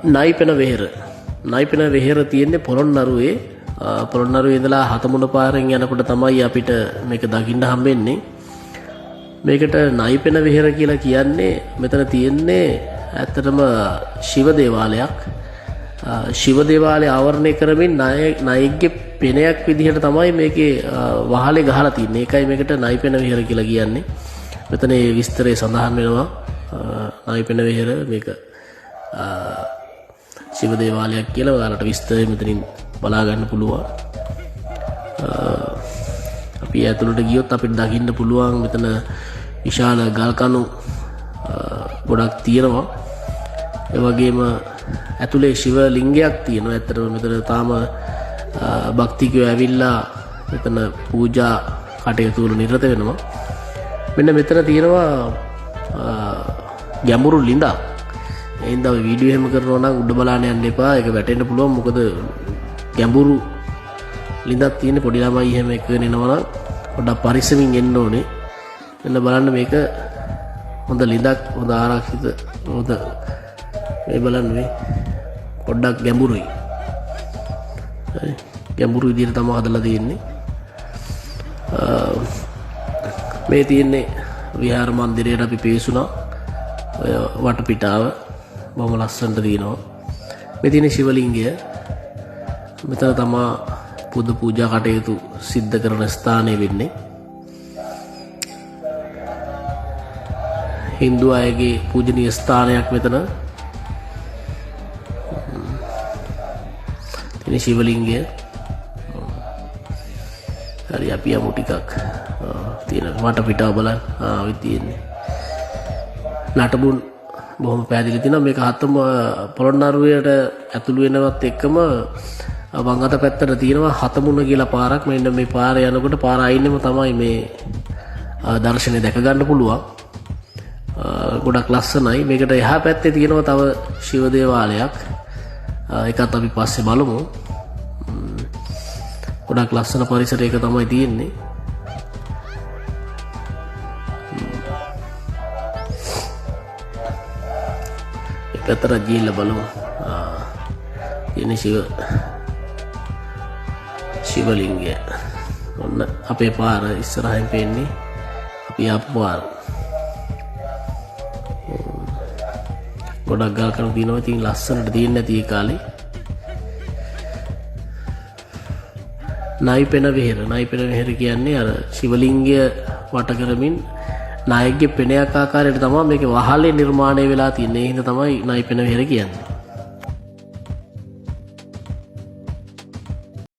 නයිපෙන වෙහෙර. නයිපෙන වෙහෙර තියෙන්නේ පොළොන්නරුවේ. පොළොන්නරුවේ ඉඳලා හතමුණ පාරෙන් යනකොට තමයි අපිට මේක දකින්න හම්බෙන්නේ. මේකට නයිපෙන වෙහෙර කියලා කියන්නේ මෙතන තියෙන්නේ ඇත්තටම ශිව දේවාලයක්. ශිව දේවාලය ආවරණය කරමින් නයෙක්ගේ පෙනයක් විදිහට තමයි මේකේ වහලේ ගහලා තියෙන්නේ. ඒකයි මේකට නයිපෙන වෙහෙර කියලා කියන්නේ. මෙතන මේ විස්තරය සඳහන් වෙනවා. නයිපෙන වෙහෙර මේක ශිව දේවාලයක් කියලා ඔයාලට විස්තරය මෙතනින් බලා ගන්න පුළුවන්. අපි ඇතුළට ගියොත් අපිට දකින්න පුළුවන් මෙතන විශාල ගල් කණු ගොඩක් තියෙනවා. ඒ වගේම ඇතුලේ ශිව ලිංගයක් තියෙනවා. ඇත්තටම මෙතන තාම භක්තිකයෝ ඇවිල්ලා මෙතන පූජා කටයුතු වල නිරත වෙනවා. මෙන්න මෙතන තියෙනවා ගැඹුරු ලිඳක්. ඒ හින්දා ඔය වීඩියෝ එහෙම කරනවා නම් උඩ බලන්න යන්න එපා. ඒක වැටෙන්න පුළුවන්. මොකද ගැඹුරු ලිඳක් තියෙන පොඩි ළමයි එහෙම එකගෙන එනවා නම් පොඩ්ඩක් පරිස්සමින් එන්න ඕනේ. මෙන්න බලන්න මේක හොඳ ලිඳක්, හොඳ ආරක්ෂිත, හොඳ මේ බලන්න මේ පොඩ්ඩක් ගැඹුරුයි. ගැඹුරු විදිහට තමයි හදලා තියෙන්නේ. මේ තියෙන්නේ විහාර මන්දිරයට අපි පේසුණා. ඔය වටපිටාව බොහොම ලස්සනට තියෙනවා. මේ තියෙන ශිවලිංගය. මෙතන තමයි පුද පූජා කටයුතු සිද්ධ කරන ස්ථානය වෙන්නේ. හින්දු අයගේ පූජනීය ස්ථානයක් මෙතන. තියෙන ශිවලිංගය. හරි අපි යමු ටිකක්. තියෙන වටපිටාව බලන්න. ඔය තියෙන්නේ. නටබුන් බොහොම පැහැදිලි තියෙනවා. මේක හතම පොළොන්නරුවේට ඇතුළු වෙනවත් එක්කම වම් අත පැත්තට තියෙනවා හතමුණ කියලා පාරක්. මෙන්න මේ පාරේ යනකොට පාර අයින්නෙම තමයි මේ දර්ශනය දැක ගන්න පුළුවන්. ගොඩක් ලස්සනයි. මේකට එහා පැත්තේ තියෙනවා තව ශිව දේවාලයක්. ඒකත් අපි පස්සේ බලමු. ගොඩක් ලස්සන පරිසරයක තමයි තියෙන්නේ. පැත්තට ගිහිල්ලා බලමු. තියෙන ශිවලිංගය. ඔන්න අපේ පාර ඉස්සරහින් පේන්නේ අපි ආපු පාර. ගොඩක් ගල් කණු තියෙනවා. ඉතින් ලස්සනට තියෙන්නේ නැති ඒ කාලේ. නයිපෙන වෙහෙර. නයිපෙන වෙහෙර කියන්නේ අර ශිවලිංගය වට කරමින් නායකගේ පෙනයක් ආකාරයට තමයි මේකේ වහලේ නිර්මාණය වෙලා තියෙන්නේ. ඒ හින්දා තමයි නයිපෙන වෙහෙර කියන්නේ.